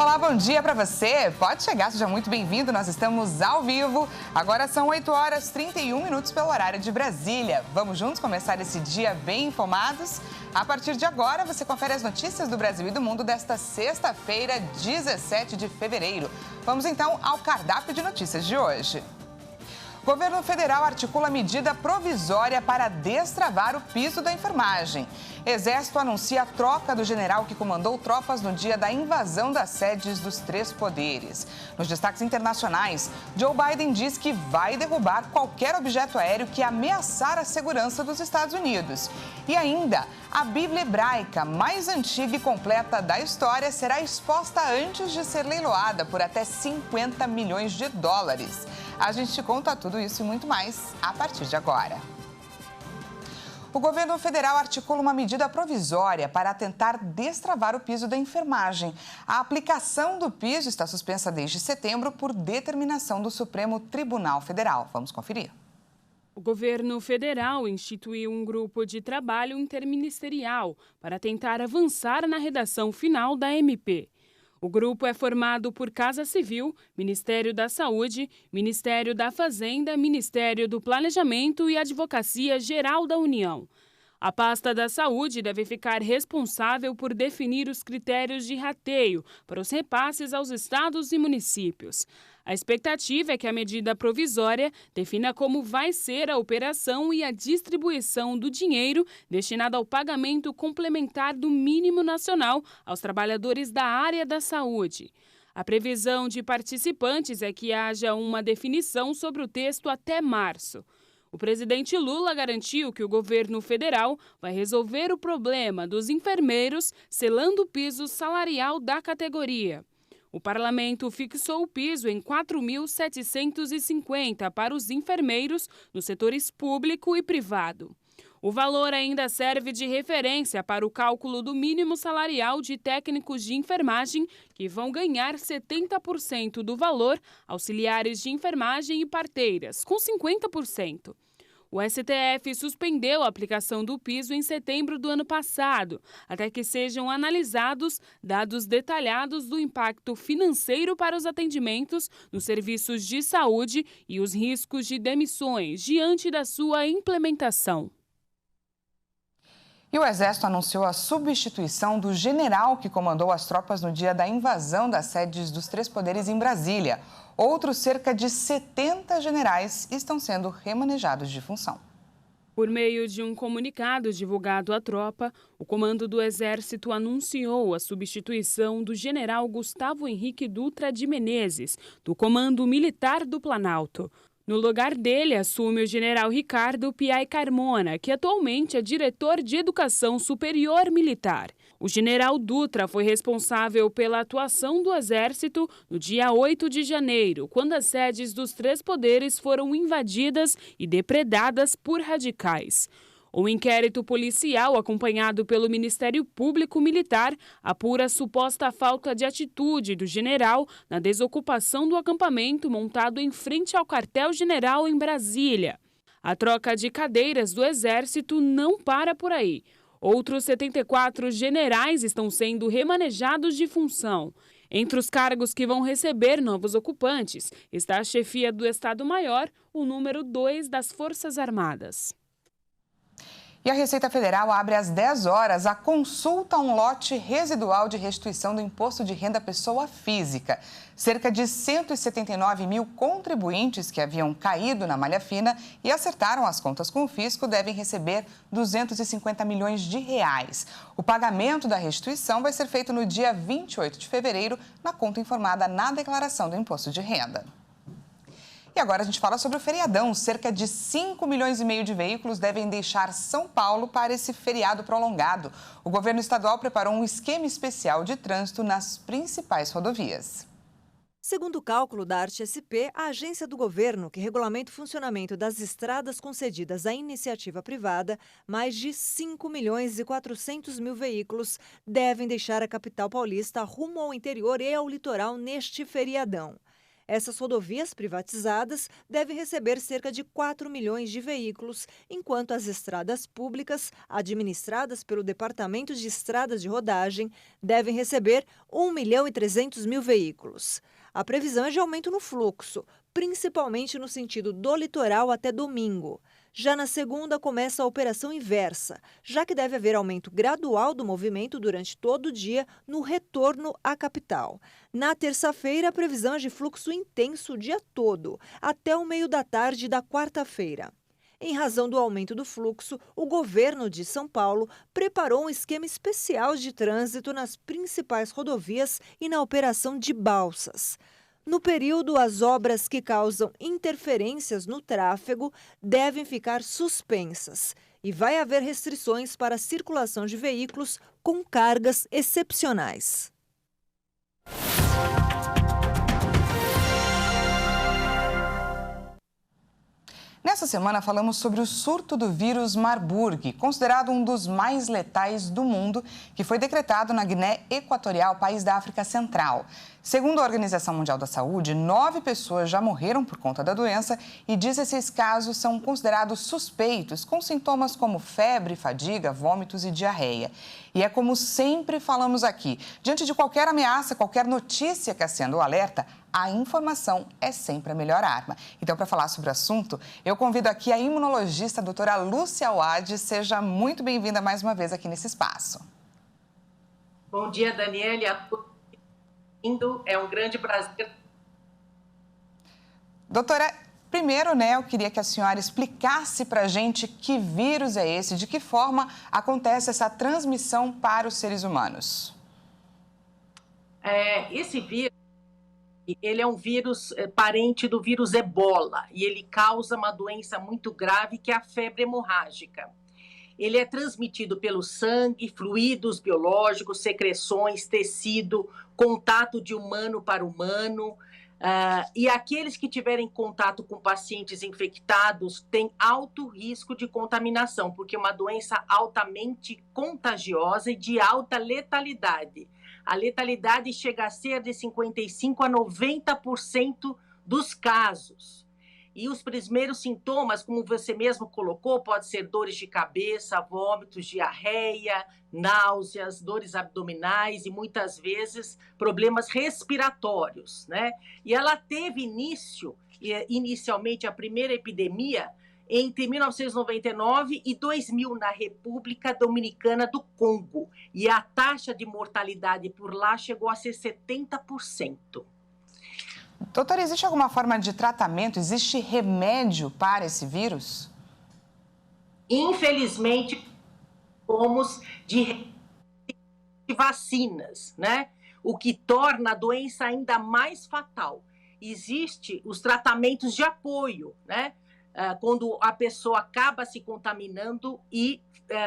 Olá, bom dia para você. Pode chegar, seja muito bem-vindo. Nós estamos ao vivo. Agora são 8h31 pelo horário de Brasília. Vamos juntos começar esse dia bem informados? A partir de agora, você confere as notícias do Brasil e do mundo desta sexta-feira, 17 de fevereiro. Vamos então ao cardápio de notícias de hoje. O governo federal articula medida provisória para destravar o piso da enfermagem. Exército anuncia a troca do general que comandou tropas no dia da invasão das sedes dos três poderes. Nos destaques internacionais, Joe Biden diz que vai derrubar qualquer objeto aéreo que ameaçar a segurança dos Estados Unidos. E ainda, a Bíblia hebraica mais antiga e completa da história será exposta antes de ser leiloada por até 50 milhões de dólares. A gente te conta tudo isso e muito mais a partir de agora. O governo federal articula uma medida provisória para tentar destravar o piso da enfermagem. A aplicação do piso está suspensa desde setembro por determinação do Supremo Tribunal Federal. Vamos conferir. O governo federal instituiu um grupo de trabalho interministerial para tentar avançar na redação final da MP. O grupo é formado por Casa Civil, Ministério da Saúde, Ministério da Fazenda, Ministério do Planejamento e Advocacia Geral da União. A pasta da Saúde deve ficar responsável por definir os critérios de rateio para os repasses aos estados e municípios. A expectativa é que a medida provisória defina como vai ser a operação e a distribuição do dinheiro destinado ao pagamento complementar do mínimo nacional aos trabalhadores da área da saúde. A previsão de participantes é que haja uma definição sobre o texto até março. O presidente Lula garantiu que o governo federal vai resolver o problema dos enfermeiros, selando o piso salarial da categoria. O parlamento fixou o piso em R$ 4.750 para os enfermeiros nos setores público e privado. O valor ainda serve de referência para o cálculo do mínimo salarial de técnicos de enfermagem, que vão ganhar 70% do valor, auxiliares de enfermagem e parteiras, com 50%. O STF suspendeu a aplicação do piso em setembro do ano passado, até que sejam analisados dados detalhados do impacto financeiro para os atendimentos nos serviços de saúde e os riscos de demissões diante da sua implementação. E o Exército anunciou a substituição do general que comandou as tropas no dia da invasão das sedes dos três poderes em Brasília. Outros cerca de 70 generais estão sendo remanejados de função. Por meio de um comunicado divulgado à tropa, o comando do Exército anunciou a substituição do general Gustavo Henrique Dutra de Menezes, do Comando Militar do Planalto. No lugar dele, assume o general Ricardo Piai Carmona, que atualmente é diretor de Educação Superior Militar. O general Dutra foi responsável pela atuação do Exército no dia 8 de janeiro, quando as sedes dos três poderes foram invadidas e depredadas por radicais. O inquérito policial, acompanhado pelo Ministério Público Militar, apura a suposta falta de atitude do general na desocupação do acampamento montado em frente ao quartel-general em Brasília. A troca de cadeiras do Exército não para por aí. Outros 74 generais estão sendo remanejados de função. Entre os cargos que vão receber novos ocupantes está a chefia do Estado-Maior, o número 2 das Forças Armadas. E a Receita Federal abre às 10 horas a consulta a um lote residual de restituição do Imposto de Renda Pessoa Física. Cerca de 179 mil contribuintes que haviam caído na malha fina e acertaram as contas com o fisco devem receber 250 milhões de reais. O pagamento da restituição vai ser feito no dia 28 de fevereiro, na conta informada na declaração do Imposto de Renda. E agora a gente fala sobre o feriadão. Cerca de 5,5 milhões de veículos devem deixar São Paulo para esse feriado prolongado. O governo estadual preparou um esquema especial de trânsito nas principais rodovias. Segundo o cálculo da Arte SP, a agência do governo que regulamenta o funcionamento das estradas concedidas à iniciativa privada, mais de 5.400.000 veículos devem deixar a capital paulista rumo ao interior e ao litoral neste feriadão. Essas rodovias privatizadas devem receber cerca de 4 milhões de veículos, enquanto as estradas públicas, administradas pelo Departamento de Estradas de Rodagem, devem receber 1.300.000 veículos. A previsão é de aumento no fluxo, principalmente no sentido do litoral até domingo. Já na segunda começa a operação inversa, já que deve haver aumento gradual do movimento durante todo o dia no retorno à capital. Na terça-feira, a previsão é de fluxo intenso o dia todo, até o meio da tarde da quarta-feira. Em razão do aumento do fluxo, o governo de São Paulo preparou um esquema especial de trânsito nas principais rodovias e na operação de balsas. No período, as obras que causam interferências no tráfego devem ficar suspensas e vai haver restrições para a circulação de veículos com cargas excepcionais. Nessa semana, falamos sobre o surto do vírus Marburg, considerado um dos mais letais do mundo, que foi decretado na Guiné Equatorial, país da África Central. Segundo a Organização Mundial da Saúde, 9 pessoas já morreram por conta da doença e 16 casos são considerados suspeitos, com sintomas como febre, fadiga, vômitos e diarreia. E é como sempre falamos aqui, diante de qualquer ameaça, qualquer notícia que acenda o alerta, a informação é sempre a melhor arma. Então, para falar sobre o assunto, eu convido aqui a imunologista a doutora Lúcia Auad. Seja muito bem-vinda mais uma vez aqui nesse espaço. Bom dia, Daniele. É um grande prazer. Doutora, primeiro, eu queria que a senhora explicasse para a gente que vírus é esse, de que forma acontece essa transmissão para os seres humanos. Esse vírus, ele é um vírus parente do vírus Ebola e ele causa uma doença muito grave que é a febre hemorrágica. Ele é transmitido pelo sangue, fluidos biológicos, secreções, tecido, contato de humano para humano. E aqueles que tiverem contato com pacientes infectados têm alto risco de contaminação, porque é uma doença altamente contagiosa e de alta letalidade. A letalidade chega a ser de 55% a 90% dos casos. E os primeiros sintomas, como você mesmo colocou, pode ser dores de cabeça, vômitos, diarreia, náuseas, dores abdominais e muitas vezes problemas respiratórios, né? E ela teve inicialmente a primeira epidemia entre 1999 e 2000 na República Dominicana do Congo. E a taxa de mortalidade por lá chegou a ser 70%. Doutora, existe alguma forma de tratamento? Existe remédio para esse vírus? Infelizmente, fomos de vacinas, né? O que torna a doença ainda mais fatal. Existem os tratamentos de apoio, né? Quando a pessoa acaba se contaminando e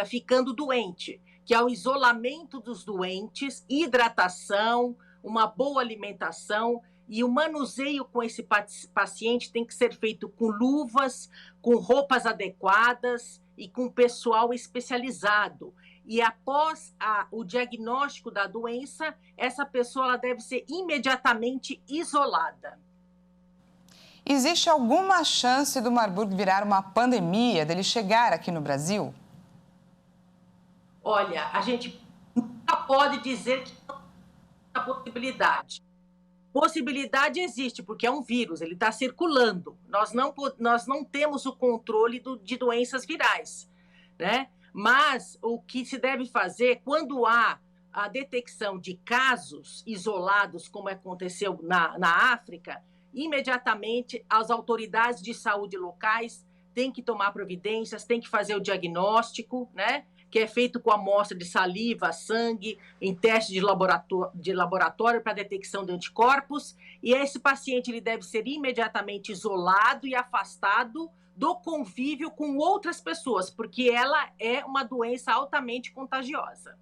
ficando doente, que é o isolamento dos doentes, hidratação, uma boa alimentação. E o manuseio com esse paciente tem que ser feito com luvas, com roupas adequadas e com pessoal especializado. E após o diagnóstico da doença, essa pessoa ela deve ser imediatamente isolada. Existe alguma chance do Marburg virar uma pandemia, dele chegar aqui no Brasil? Olha, a gente nunca pode dizer que não há possibilidade. Possibilidade existe, porque é um vírus, ele está circulando. Nós não temos o controle de doenças virais, né? Mas o que se deve fazer, quando há a detecção de casos isolados, como aconteceu na África, imediatamente as autoridades de saúde locais têm que tomar providências, têm que fazer o diagnóstico, né? Que é feito com amostra de saliva, sangue, em teste de laboratório para detecção de anticorpos. E esse paciente ele deve ser imediatamente isolado e afastado do convívio com outras pessoas, porque ela é uma doença altamente contagiosa.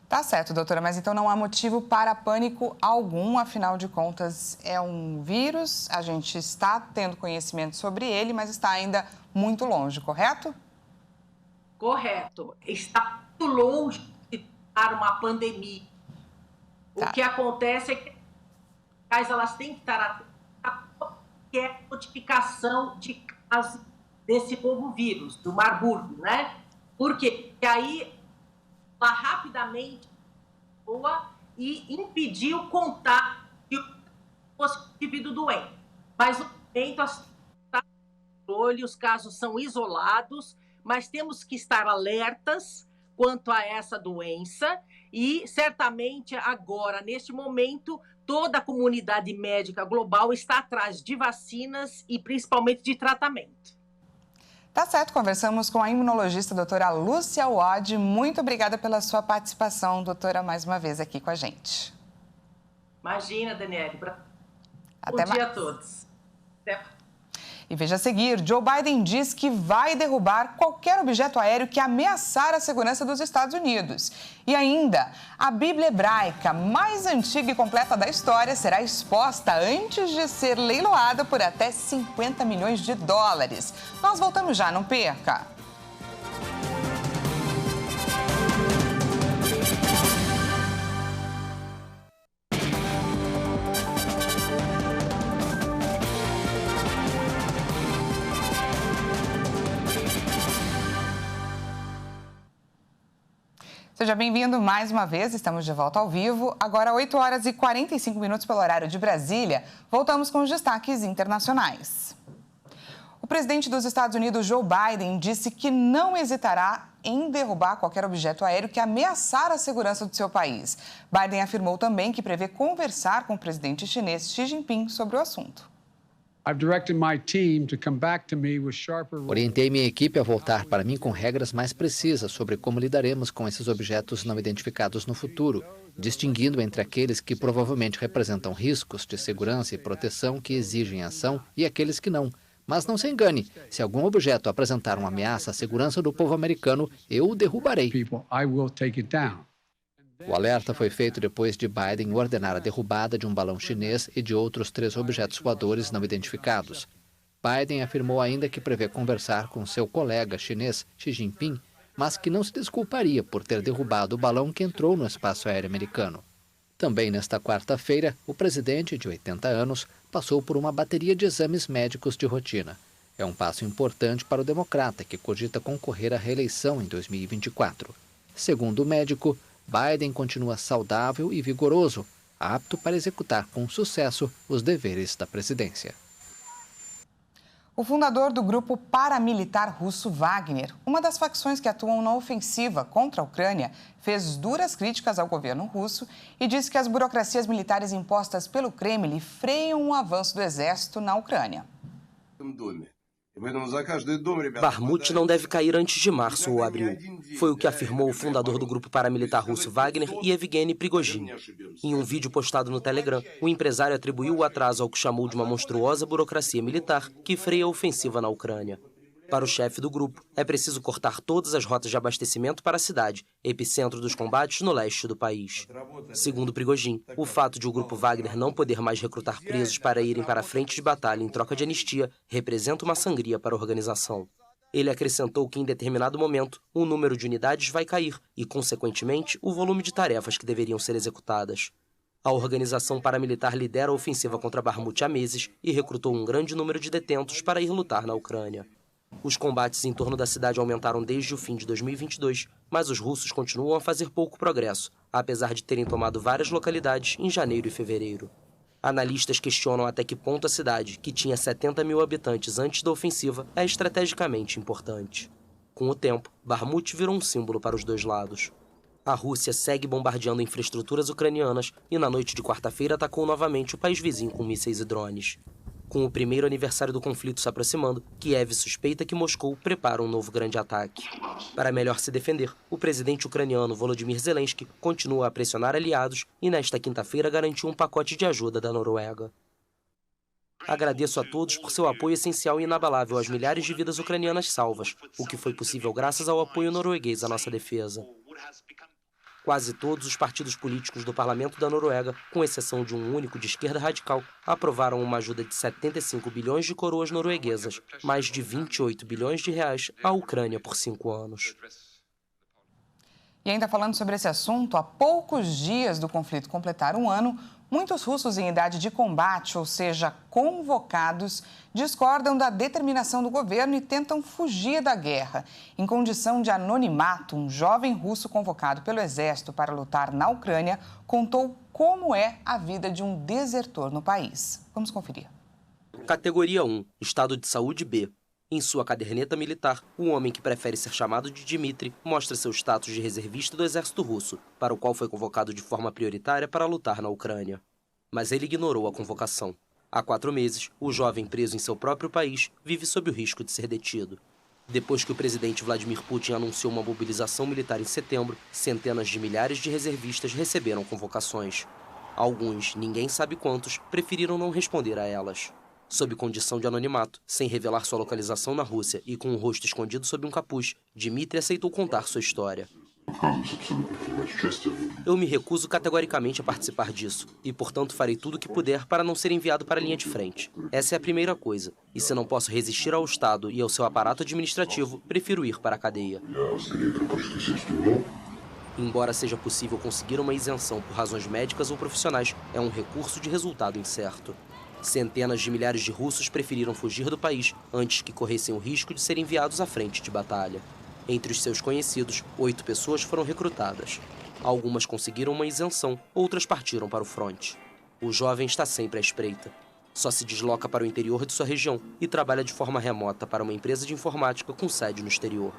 Tá certo, doutora, mas então não há motivo para pânico algum, afinal de contas é um vírus, a gente está tendo conhecimento sobre ele, mas está ainda muito longe, correto? Correto. Está muito longe de estar uma pandemia. Tá. O que acontece é que elas têm que estar qualquer notificação de caso desse novo vírus, do Marburg, né? Porque aí, lá rapidamente, e impedir o contato de um indivíduo doente. Mas, no momento, os casos são isolados, mas temos que estar alertas quanto a essa doença e, certamente, agora, neste momento, toda a comunidade médica global está atrás de vacinas e, principalmente, de tratamento. Tá certo, conversamos com a imunologista doutora Lúcia Wod. Muito obrigada pela sua participação, doutora, mais uma vez aqui com a gente. Imagina, Daniele. Até Bom dia mais. a todos. Até mais. E veja a seguir, Joe Biden diz que vai derrubar qualquer objeto aéreo que ameaçar a segurança dos Estados Unidos. E ainda, a Bíblia hebraica mais antiga e completa da história será exposta antes de ser leiloada por até 50 milhões de dólares. Nós voltamos já, não perca! Seja bem-vindo mais uma vez, estamos de volta ao vivo. Agora, 8 horas e 45 minutos pelo horário de Brasília. Voltamos com os destaques internacionais. O presidente dos Estados Unidos, Joe Biden, disse que não hesitará em derrubar qualquer objeto aéreo que ameaçar a segurança do seu país. Biden afirmou também que prevê conversar com o presidente chinês Xi Jinping sobre o assunto. Orientei minha equipe a voltar para mim com regras mais precisas sobre como lidaremos com esses objetos não identificados no futuro, distinguindo entre aqueles que provavelmente representam riscos de segurança e proteção que exigem ação e aqueles que não. Mas não se engane, se algum objeto apresentar uma ameaça à segurança do povo americano, eu o derrubarei. O alerta foi feito depois de Biden ordenar a derrubada de um balão chinês e de outros 3 objetos voadores não identificados. Biden afirmou ainda que prevê conversar com seu colega chinês Xi Jinping, mas que não se desculparia por ter derrubado o balão que entrou no espaço aéreo americano. Também nesta quarta-feira, o presidente, de 80 anos, passou por uma bateria de exames médicos de rotina. É um passo importante para o democrata, que cogita concorrer à reeleição em 2024. Segundo o médico, Biden continua saudável e vigoroso, apto para executar com sucesso os deveres da presidência. O fundador do grupo paramilitar russo Wagner, uma das facções que atuam na ofensiva contra a Ucrânia, fez duras críticas ao governo russo e disse que as burocracias militares impostas pelo Kremlin freiam o avanço do exército na Ucrânia. Bakhmut não deve cair antes de março ou abril. Foi o que afirmou o fundador do grupo paramilitar russo Wagner e Evgeny Prigozhin. Em um vídeo postado no Telegram, o empresário atribuiu o atraso ao que chamou de uma monstruosa burocracia militar que freia a ofensiva na Ucrânia. Para o chefe do grupo, é preciso cortar todas as rotas de abastecimento para a cidade, epicentro dos combates no leste do país. Segundo Prigozhin, o fato de o grupo Wagner não poder mais recrutar presos para irem para a frente de batalha em troca de anistia representa uma sangria para a organização. Ele acrescentou que, em determinado momento, o número de unidades vai cair e, consequentemente, o volume de tarefas que deveriam ser executadas. A organização paramilitar lidera a ofensiva contra Bakhmut há meses e recrutou um grande número de detentos para ir lutar na Ucrânia. Os combates em torno da cidade aumentaram desde o fim de 2022, mas os russos continuam a fazer pouco progresso, apesar de terem tomado várias localidades em janeiro e fevereiro. Analistas questionam até que ponto a cidade, que tinha 70 mil habitantes antes da ofensiva, é estrategicamente importante. Com o tempo, Bakhmut virou um símbolo para os dois lados. A Rússia segue bombardeando infraestruturas ucranianas e na noite de quarta-feira atacou novamente o país vizinho com mísseis e drones. Com o primeiro aniversário do conflito se aproximando, Kiev suspeita que Moscou prepara um novo grande ataque. Para melhor se defender, o presidente ucraniano Volodymyr Zelensky continua a pressionar aliados e nesta quinta-feira garantiu um pacote de ajuda da Noruega. Agradeço a todos por seu apoio essencial e inabalável às milhares de vidas ucranianas salvas, o que foi possível graças ao apoio norueguês à nossa defesa. Quase todos os partidos políticos do parlamento da Noruega, com exceção de um único de esquerda radical, aprovaram uma ajuda de 75 bilhões de coroas norueguesas, mais de 28 bilhões de reais à Ucrânia por 5 anos. E ainda falando sobre esse assunto, há poucos dias do conflito completar um ano, muitos russos em idade de combate, ou seja, convocados, discordam da determinação do governo e tentam fugir da guerra. Em condição de anonimato, um jovem russo convocado pelo exército para lutar na Ucrânia contou como é a vida de um desertor no país. Vamos conferir. Categoria 1, Estado de Saúde B. Em sua caderneta militar, o homem que prefere ser chamado de Dmitry mostra seu status de reservista do exército russo, para o qual foi convocado de forma prioritária para lutar na Ucrânia. Mas ele ignorou a convocação. Há 4 meses, o jovem preso em seu próprio país vive sob o risco de ser detido. Depois que o presidente Vladimir Putin anunciou uma mobilização militar em setembro, centenas de milhares de reservistas receberam convocações. Alguns, ninguém sabe quantos, preferiram não responder a elas. Sob condição de anonimato, sem revelar sua localização na Rússia e com o rosto escondido sob um capuz, Dmitry aceitou contar sua história. Eu me recuso categoricamente a participar disso e, portanto, farei tudo o que puder para não ser enviado para a linha de frente. Essa é a primeira coisa. E se não posso resistir ao Estado e ao seu aparato administrativo, prefiro ir para a cadeia. Embora seja possível conseguir uma isenção por razões médicas ou profissionais, é um recurso de resultado incerto. Centenas de milhares de russos preferiram fugir do país antes que corressem o risco de serem enviados à frente de batalha. Entre os seus conhecidos, 8 pessoas foram recrutadas. Algumas conseguiram uma isenção, outras partiram para o fronte. O jovem está sempre à espreita. Só se desloca para o interior de sua região e trabalha de forma remota para uma empresa de informática com sede no exterior.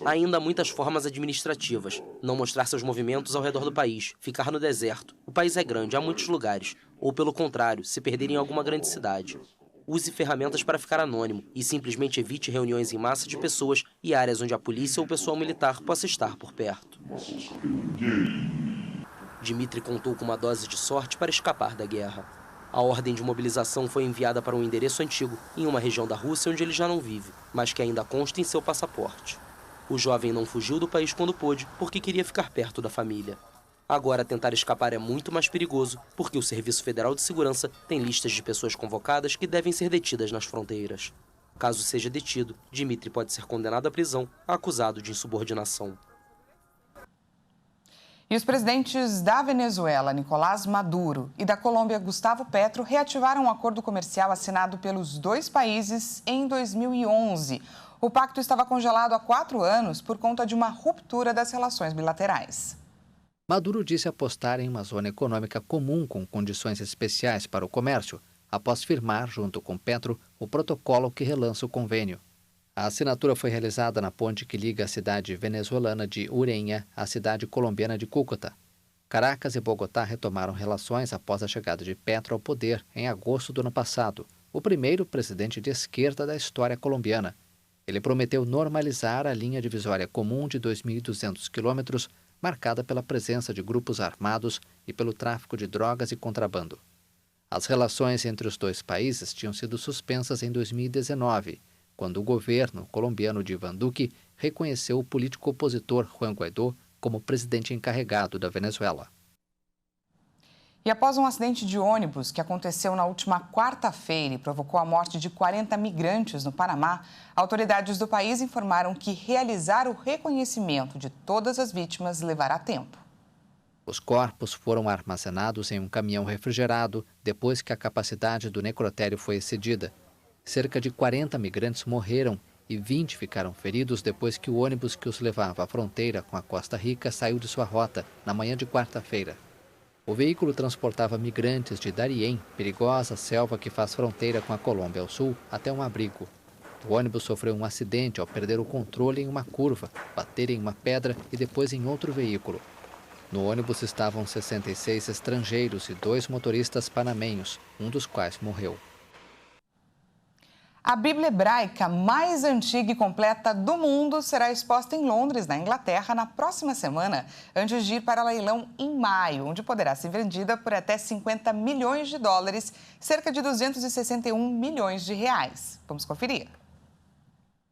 Ainda há muitas formas administrativas. Não mostrar seus movimentos ao redor do país, ficar no deserto. O país é grande, há muitos lugares. Ou, pelo contrário, se perder em alguma grande cidade. Use ferramentas para ficar anônimo e simplesmente evite reuniões em massa de pessoas e áreas onde a polícia ou o pessoal militar possa estar por perto. Dmitry contou com uma dose de sorte para escapar da guerra. A ordem de mobilização foi enviada para um endereço antigo, em uma região da Rússia onde ele já não vive, mas que ainda consta em seu passaporte. O jovem não fugiu do país quando pôde, porque queria ficar perto da família. Agora, tentar escapar é muito mais perigoso, porque o Serviço Federal de Segurança tem listas de pessoas convocadas que devem ser detidas nas fronteiras. Caso seja detido, Dmitry pode ser condenado à prisão, acusado de insubordinação. E os presidentes da Venezuela, Nicolás Maduro, e da Colômbia, Gustavo Petro, reativaram um acordo comercial assinado pelos dois países em 2011. O pacto estava congelado há 4 anos por conta de uma ruptura das relações bilaterais. Maduro disse apostar em uma zona econômica comum com condições especiais para o comércio, após firmar, junto com Petro, o protocolo que relança o convênio. A assinatura foi realizada na ponte que liga a cidade venezuelana de Ureña à cidade colombiana de Cúcuta. Caracas e Bogotá retomaram relações após a chegada de Petro ao poder em agosto do ano passado, o primeiro presidente de esquerda da história colombiana. Ele prometeu normalizar a linha divisória comum de 2.200 quilômetros, marcada pela presença de grupos armados e pelo tráfico de drogas e contrabando. As relações entre os dois países tinham sido suspensas em 2019, quando o governo colombiano de Iván Duque reconheceu o político opositor Juan Guaidó como presidente encarregado da Venezuela. E após um acidente de ônibus que aconteceu na última quarta-feira e provocou a morte de 40 migrantes no Panamá, autoridades do país informaram que realizar o reconhecimento de todas as vítimas levará tempo. Os corpos foram armazenados em um caminhão refrigerado depois que a capacidade do necrotério foi excedida. Cerca de 40 migrantes morreram e 20 ficaram feridos depois que o ônibus que os levava à fronteira com a Costa Rica saiu de sua rota na manhã de quarta-feira. O veículo transportava migrantes de Darién, perigosa selva que faz fronteira com a Colômbia ao sul, até um abrigo. O ônibus sofreu um acidente ao perder o controle em uma curva, bater em uma pedra e depois em outro veículo. No ônibus estavam 66 estrangeiros e 2 motoristas panamenhos, um dos quais morreu. A Bíblia hebraica mais antiga e completa do mundo será exposta em Londres, na Inglaterra, na próxima semana, antes de ir para leilão em maio, onde poderá ser vendida por até 50 milhões de dólares, cerca de 261 milhões de reais. Vamos conferir.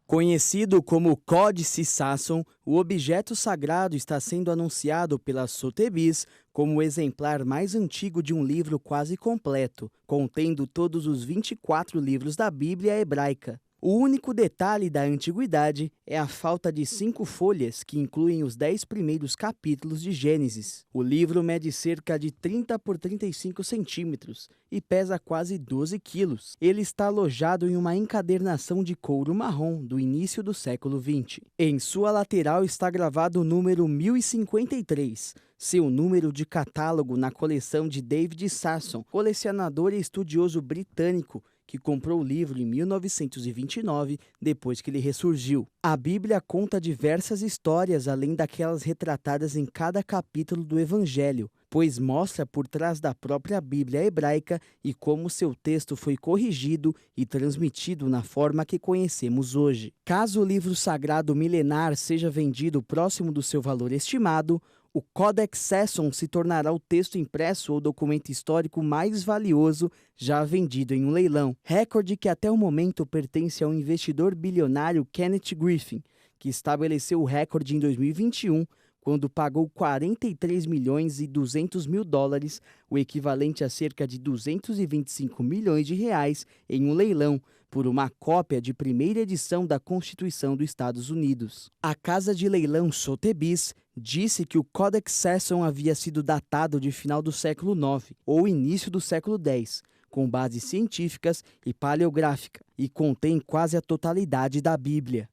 Conhecido como Códice Sasson, o objeto sagrado está sendo anunciado pela Sotheby's como o exemplar mais antigo de um livro quase completo, contendo todos os 24 livros da Bíblia hebraica. O único detalhe da antiguidade é a falta de 5 folhas que incluem os 10 primeiros capítulos de Gênesis. O livro mede cerca de 30 por 35 centímetros e pesa quase 12 quilos. Ele está alojado em uma encadernação de couro marrom do início do século XX. Em sua lateral está gravado o número 1053, seu número de catálogo na coleção de David Sasson, colecionador e estudioso britânico, que comprou o livro em 1929, depois que ele ressurgiu. A Bíblia conta diversas histórias além daquelas retratadas em cada capítulo do Evangelho, pois mostra por trás da própria Bíblia hebraica e como seu texto foi corrigido e transmitido na forma que conhecemos hoje. Caso o livro sagrado milenar seja vendido próximo do seu valor estimado, o Codex Sasson se tornará o texto impresso ou documento histórico mais valioso já vendido em um leilão, recorde que até o momento pertence ao investidor bilionário Kenneth Griffin, que estabeleceu o recorde em 2021, quando pagou 43 milhões e 200 mil dólares, o equivalente a cerca de 225 milhões de reais, em um leilão, por uma cópia de primeira edição da Constituição dos Estados Unidos. A casa de leilão Sotheby's disse que o Codex Sasson havia sido datado de final do século IX ou início do século X, com bases científicas e paleográfica, e contém quase a totalidade da Bíblia.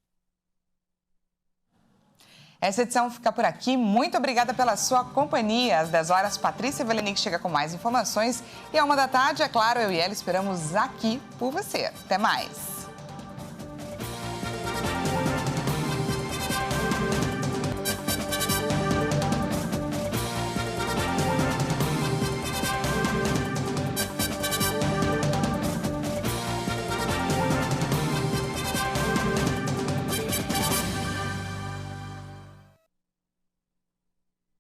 Essa edição fica por aqui. Muito obrigada pela sua companhia. Às 10 horas, Patrícia Velenic chega com mais informações. E à 1 da tarde, é claro, eu e ela esperamos aqui por você. Até mais.